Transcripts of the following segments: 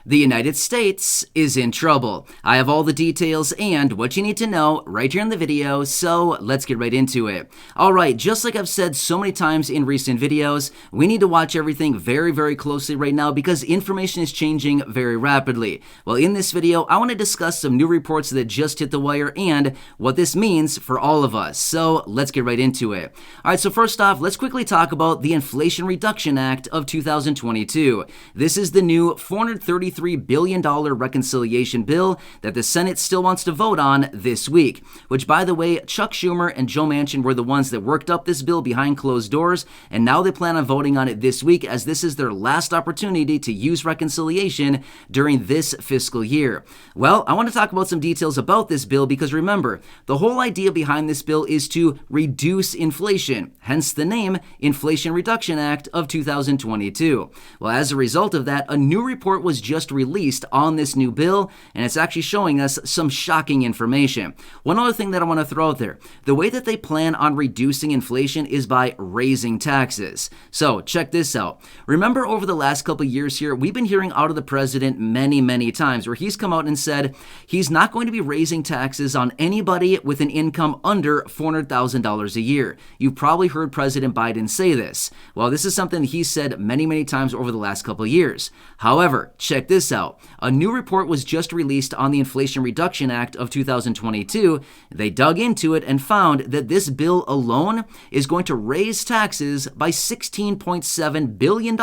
The United States is in trouble. I have all the details and what you need to know right here in the video, so let's get right into it. Alright, just like I've said so many times in recent videos, we need to watch everything very, very closely right now because information is changing very rapidly. Well, in this video, I want to discuss some new reports that just hit the wire and what this means for all of us. So let's get right into it. Alright, so first off, let's quickly talk about the Inflation Reduction Act of 2022. This is the new $433 billion reconciliation bill that the Senate still wants to vote on this week, which, by the way, Chuck Schumer and Joe Manchin were the ones that worked up this bill behind closed doors, and now they plan on voting on it this week as this is their last opportunity to use reconciliation during this fiscal year. Well, I want to talk about some details about this bill because remember, the whole idea behind this bill is to reduce inflation, hence the name Inflation Reduction Act of 2022. Well, as a result of that, a new report was just released on this new bill, and it's actually showing us some shocking information. One other thing that I want to throw out there, the way that they plan on reducing inflation is by raising taxes. So check this out. Remember over the last couple of years here, we've been hearing out of the president many times where he's come out and said he's not going to be raising taxes on anybody with an income under $400,000 a year. You've probably heard President Biden say this. Well, this is something he said many times over the last couple of years. However, check this out. A new report was just released on the Inflation Reduction Act of 2022. They dug into it and found that this bill alone is going to raise taxes by $16.7 billion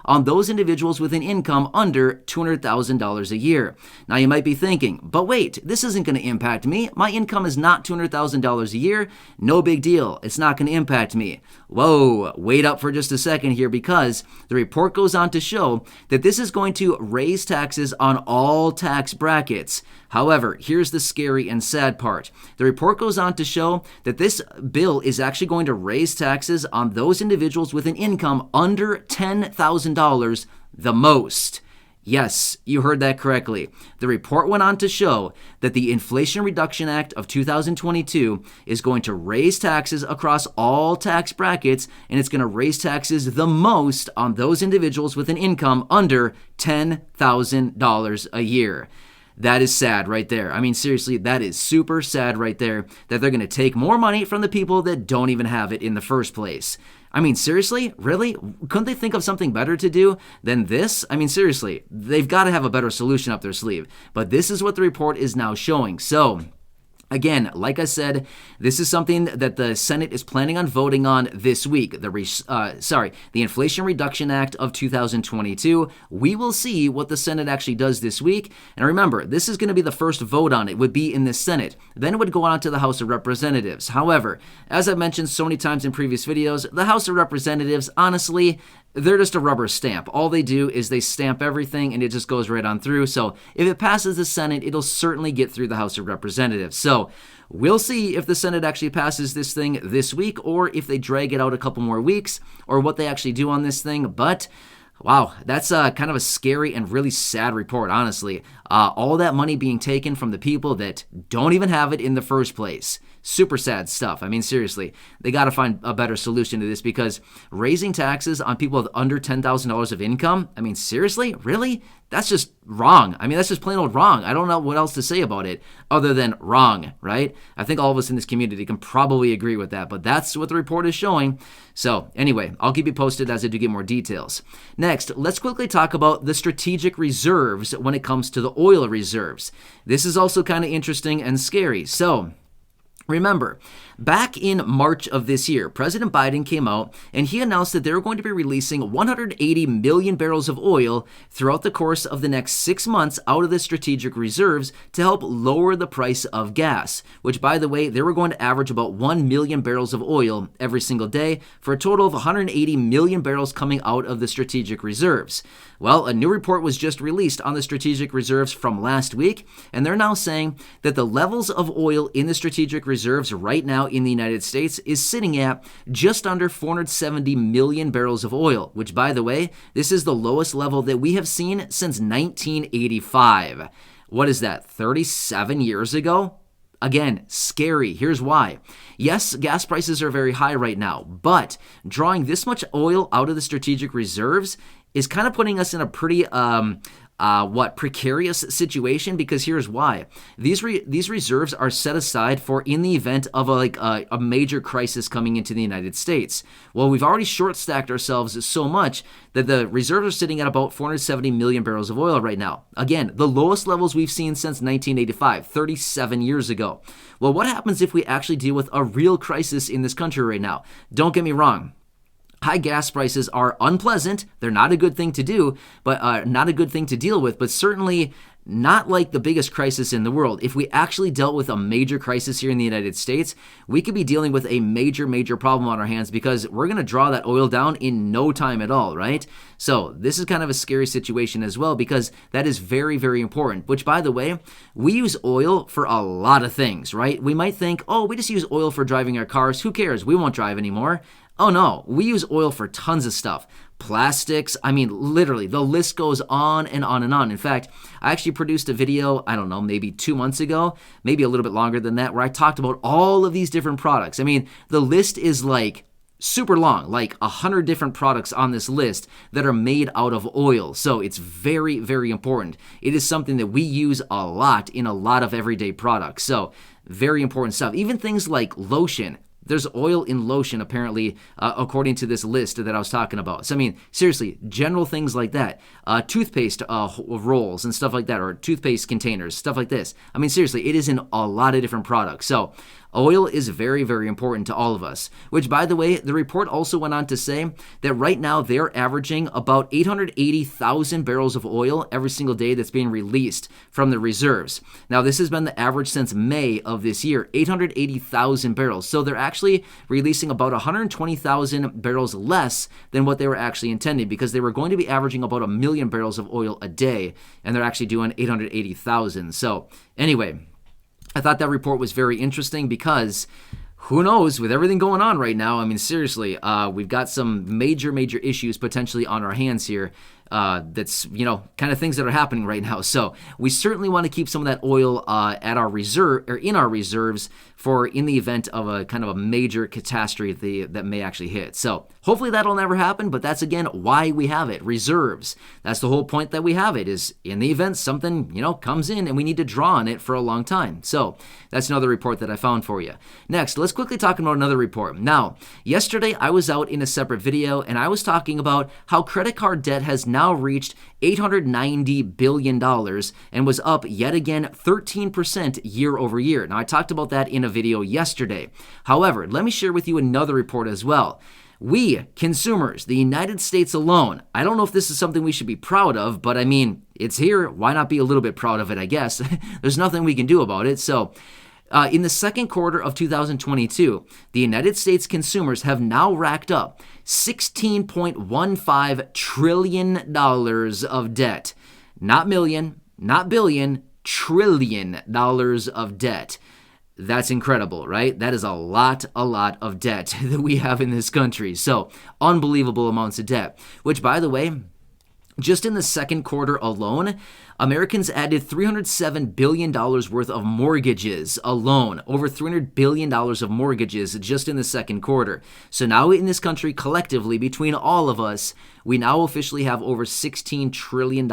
on those individuals with an income under $200,000 a year. Now you might be thinking, but wait, this isn't going to impact me. My income is not $200,000 a year. No big deal. It's not going to impact me. Whoa, wait up for just a second here because the report goes on to show that this is going to raise taxes on all tax brackets. However, here's the scary and sad part. The report goes on to show that this bill is actually going to raise taxes on those individuals with an income under $10,000 the most. Yes, you heard that correctly. The report went on to show that the Inflation Reduction Act of 2022 is going to raise taxes across all tax brackets, and it's going to raise taxes the most on those individuals with an income under $10,000 a year. That is sad right there. I mean, seriously, that is super sad right there that they're going to take more money from the people that don't even have it in the first place. I mean, seriously? Really? Couldn't they think of something better to do than this? I mean, seriously, they've got to have a better solution up their sleeve. But this is what the report is now showing. So, again, like I said, this is something that the Senate is planning on voting on this week. The Inflation Reduction Act of 2022. We will see what the Senate actually does this week. And remember, this is going to be the first vote on it. It would be in the Senate. Then it would go on to the House of Representatives. However, as I've mentioned so many times in previous videos, the House of Representatives, honestly, they're just a rubber stamp. All they do is they stamp everything and it just goes right on through. So if it passes the Senate, it'll certainly get through the House of Representatives. So we'll see if the Senate actually passes this thing this week or if they drag it out a couple more weeks or what they actually do on this thing. But wow, that's kind of a scary and really sad report, honestly. All that money being taken from the people that don't even have it in the first place. Super sad stuff. I mean, seriously, they got to find a better solution to this because raising taxes on people with under $10,000 of income, I mean, seriously? Really? That's just wrong. I mean, that's just plain old wrong. I don't know what else to say about it other than wrong, right? I think all of us in this community can probably agree with that, but that's what the report is showing. So anyway, I'll keep you posted as I do get more details. Next, let's quickly talk about the strategic reserves when it comes to the oil reserves. This is also kind of interesting and scary. So remember, back in March of this year, President Biden came out and he announced that they were going to be releasing 180 million barrels of oil throughout the course of the next 6 months out of the strategic reserves to help lower the price of gas, which, by the way, they were going to average about 1 million barrels of oil every single day for a total of 180 million barrels coming out of the strategic reserves. Well, a new report was just released on the strategic reserves from last week, and they're now saying that the levels of oil in the strategic reserves right now in the United States is sitting at just under 470 million barrels of oil, which, by the way, this is the lowest level that we have seen since 1985. What is that, 37 years ago? Again, scary. Here's why. Yes, gas prices are very high right now, but drawing this much oil out of the strategic reserves is kind of putting us in a pretty precarious situation, because here's why. These reserves are set aside for in the event of a major crisis coming into the United States. Well, we've already short stacked ourselves so much that the reserves are sitting at about 470 million barrels of oil right now. Again, the lowest levels we've seen since 1985, 37 years ago. Well, what happens if we actually deal with a real crisis in this country right now? Don't get me wrong. High gas prices are unpleasant. They're not a good thing to do, but not a good thing to deal with, but certainly not like the biggest crisis in the world. If we actually dealt with a major crisis here in the United States, we could be dealing with a major, major problem on our hands, because we're going to draw that oil down in no time at all, right? So this is kind of a scary situation as well, because that is very, very important, which, by the way, we use oil for a lot of things, right? We might think, oh, we just use oil for driving our cars. Who cares? We won't drive anymore. Oh no, we use oil for tons of stuff. Plastics, I mean, literally, the list goes on and on and on. In fact, I actually produced a video, I don't know, maybe 2 months ago, maybe a little bit longer than that, where I talked about all of these different products. I mean, the list is like super long, like 100 different products on this list that are made out of oil. So it's very, very important. It is something that we use a lot in a lot of everyday products. So very important stuff. Even things like lotion. There's oil in lotion, apparently, according to this list that I was talking about. So, I mean, seriously, general things like that. Toothpaste rolls and stuff like that, or toothpaste containers, stuff like this. I mean, seriously, it is in a lot of different products. So, oil is very, very important to all of us, which, by the way, the report also went on to say that right now they're averaging about 880,000 barrels of oil every single day that's being released from the reserves. Now, this has been the average since May of this year, 880,000 barrels. So they're actually releasing about 120,000 barrels less than what they were actually intending, because they were going to be averaging about 1 million barrels of oil a day, and they're actually doing 880,000. So anyway, I thought that report was very interesting, because who knows, with everything going on right now, I mean, seriously, we've got some major, major issues potentially on our hands here. That's, kind of things that are happening right now. So we certainly want to keep some of that oil at our reserve, or in our reserves, for in the event of a kind of a major catastrophe that may actually hit. So hopefully that'll never happen, but that's, again, why we have it, reserves. That's the whole point that we have it, is in the event something, comes in and we need to draw on it for a long time. So that's another report that I found for you. Next, let's quickly talk about another report. Now, yesterday I was out in a separate video, and I was talking about how credit card debt has now reached $890 billion and was up yet again 13% year over year. Now, I talked about that in a video yesterday. However, let me share with you another report as well. We, consumers, the United States alone, I don't know if this is something we should be proud of, but I mean, it's here. Why not be a little bit proud of it, I guess? There's nothing we can do about it. So, in the second quarter of 2022, the United States consumers have now racked up $16.15 trillion of debt. Not million, not billion, $1 trillion of debt. That's incredible, right? That is a lot of debt that we have in this country. So, unbelievable amounts of debt, which, by the way, just in the second quarter alone, Americans added $307 billion worth of mortgages alone, over $300 billion of mortgages just in the second quarter. So now in this country, collectively, between all of us, we now officially have over $16 trillion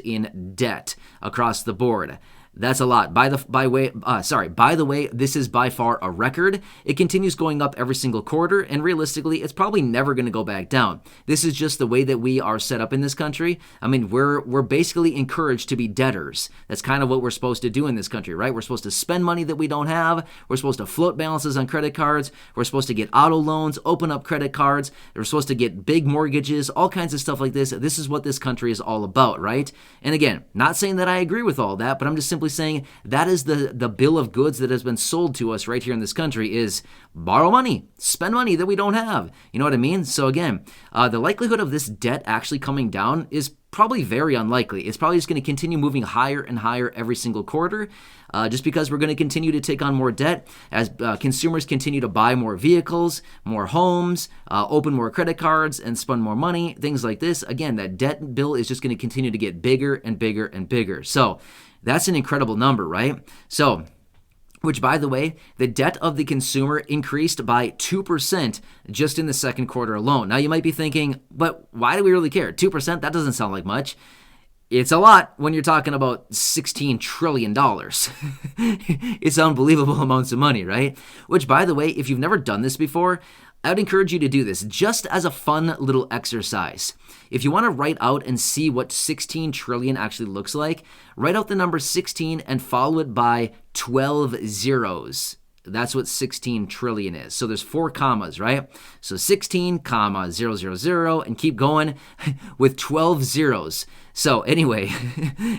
in debt across the board. That's a lot. By the way, this is by far a record. It continues going up every single quarter, and realistically, it's probably never going to go back down. This is just the way that we are set up in this country. I mean, we're basically encouraged to be debtors. That's kind of what we're supposed to do in this country, right? We're supposed to spend money that we don't have. We're supposed to float balances on credit cards. We're supposed to get auto loans, open up credit cards. We're supposed to get big mortgages, all kinds of stuff like this. This is what this country is all about, right? And again, not saying that I agree with all that, but I'm just simply saying that is the bill of goods that has been sold to us right here in this country, is borrow money, spend money that we don't have. You know what I mean? So again, the likelihood of this debt actually coming down is probably very unlikely. It's probably just going to continue moving higher and higher every single quarter, just because we're going to continue to take on more debt as consumers continue to buy more vehicles, more homes, open more credit cards, and spend more money, things like this. Again, that debt bill is just going to continue to get bigger and bigger and bigger. So that's an incredible number, right? So, which, by the way, the debt of the consumer increased by 2% just in the second quarter alone. Now, you might be thinking, but why do we really care? 2%? That doesn't sound like much. It's a lot when you're talking about $16 trillion. It's unbelievable amounts of money, right? Which, by the way, if you've never done this before, I would encourage you to do this just as a fun little exercise. If you want to write out and see what 16 trillion actually looks like, write out the number 16 and follow it by 12 zeros. That's what 16 trillion is. So there's 4 commas, right? So 16, comma, 000, and keep going with 12 zeros. So anyway,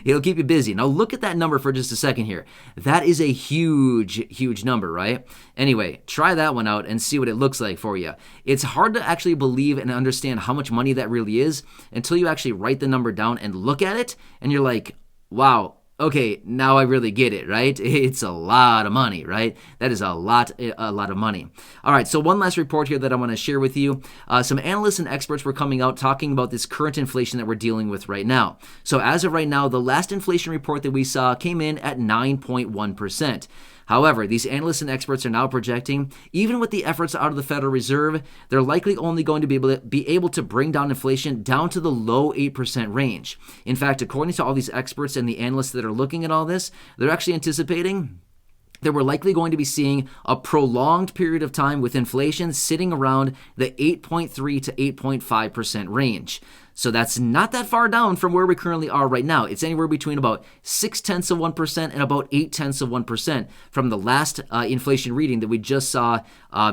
it'll keep you busy. Now look at that number for just a second here. That is a huge, huge number, right? Anyway, try that one out and see what it looks like for you. It's hard to actually believe and understand how much money that really is until you actually write the number down and look at it, and you're like, wow, okay, now I really get it, right? It's a lot of money, right? That is a lot of money. All right, so one last report here that I want to share with you. Some analysts and experts were coming out talking about this current inflation that we're dealing with right now. So as of right now, the last inflation report that we saw came in at 9.1%. However, these analysts and experts are now projecting, even with the efforts out of the Federal Reserve, they're likely only going to be able to bring down inflation down to the low 8% range. In fact, according to all these experts and the analysts that are looking at all this, they're actually anticipating that we're likely going to be seeing a prolonged period of time with inflation sitting around the 8.3 to 8.5% range. So that's not that far down from where we currently are right now. It's anywhere between about 0.6% and about 0.8% from the last inflation reading that we just saw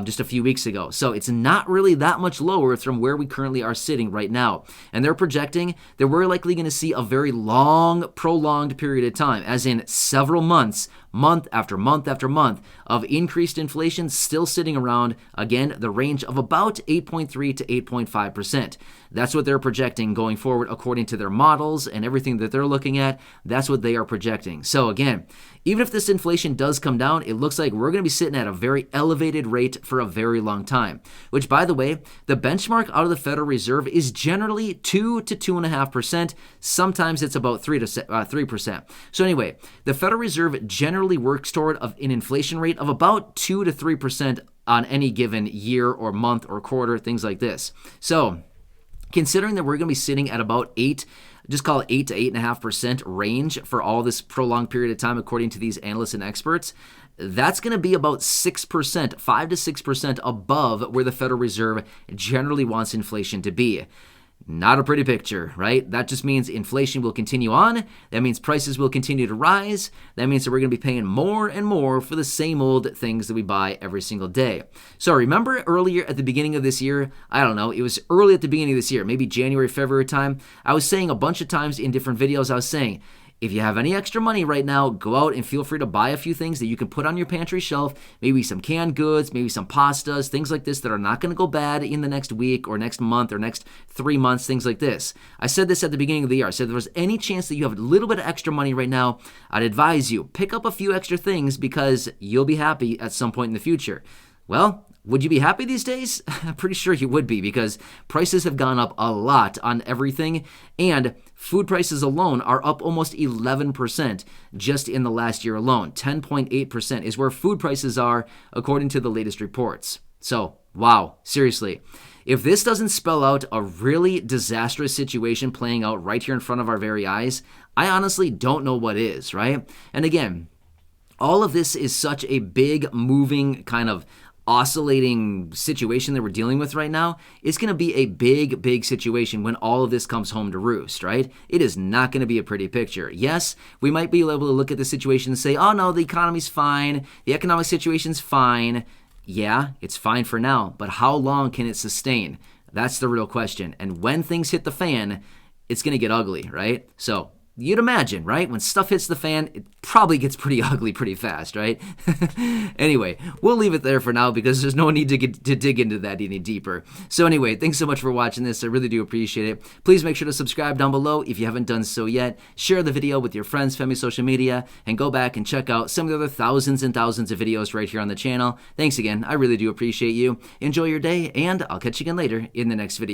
just a few weeks ago. So it's not really that much lower from where we currently are sitting right now. And they're projecting that we're likely going to see a very long, prolonged period of time, as in several months, month after month after month, of increased inflation still sitting around, again, the range of about 8.3 to 8.5%. That's what they're projecting going forward according to their models and everything that they're looking at. That's what they are projecting. So again, even if this inflation does come down, it looks like we're going to be sitting at a very elevated rate for a very long time, which, by the way, the benchmark out of the Federal Reserve is generally 2 to 2.5%. Sometimes it's about 3%. So anyway, the Federal Reserve generally works toward an inflation rate of about 2 to 3% on any given year or month or quarter, things like this. So considering that we're going to be sitting at about 8, just call it 8 to 8.5% range for all this prolonged period of time, according to these analysts and experts, that's going to be about 6%, 5 to 6% above where the Federal Reserve generally wants inflation to be. Not a pretty picture, right? That just means inflation will continue on. That means prices will continue to rise. That means that we're going to be paying more and more for the same old things that we buy every single day. So remember earlier at the beginning of this year, I don't know, it was early at the beginning of this year, maybe January, February time, I was saying a bunch of times in different videos, I was saying, if you have any extra money right now, go out and feel free to buy a few things that you can put on your pantry shelf, maybe some canned goods, maybe some pastas, things like this that are not going to go bad in the next week or next month or next 3 months, things like this. I said this at the beginning of the year. I said if there was any chance that you have a little bit of extra money right now, I'd advise you, pick up a few extra things because you'll be happy at some point in the future. Well, would you be happy these days? I'm pretty sure you would be because prices have gone up a lot on everything, and food prices alone are up almost 11% just in the last year alone. 10.8% is where food prices are according to the latest reports. So, wow, seriously. If this doesn't spell out a really disastrous situation playing out right here in front of our very eyes, I honestly don't know what is, right? And again, all of this is such a big, moving, kind of oscillating situation that we're dealing with right now. It's going to be a big, big situation when all of this comes home to roost, right? It is not going to be a pretty picture. Yes, we might be able to look at the situation and say, oh no, the economy's fine, the economic situation's fine. Yeah, it's fine for now, but how long can it sustain? That's the real question. And when things hit the fan, it's going to get ugly, right? So you'd imagine, right? When stuff hits the fan, it probably gets pretty ugly pretty fast, right? Anyway, we'll leave it there for now because there's no need to dig into that any deeper. So anyway, thanks so much for watching this. I really do appreciate it. Please make sure to subscribe down below if you haven't done so yet. Share the video with your friends, family, social media, and go back and check out some of the other thousands and thousands of videos right here on the channel. Thanks again. I really do appreciate you. Enjoy your day, and I'll catch you again later in the next video.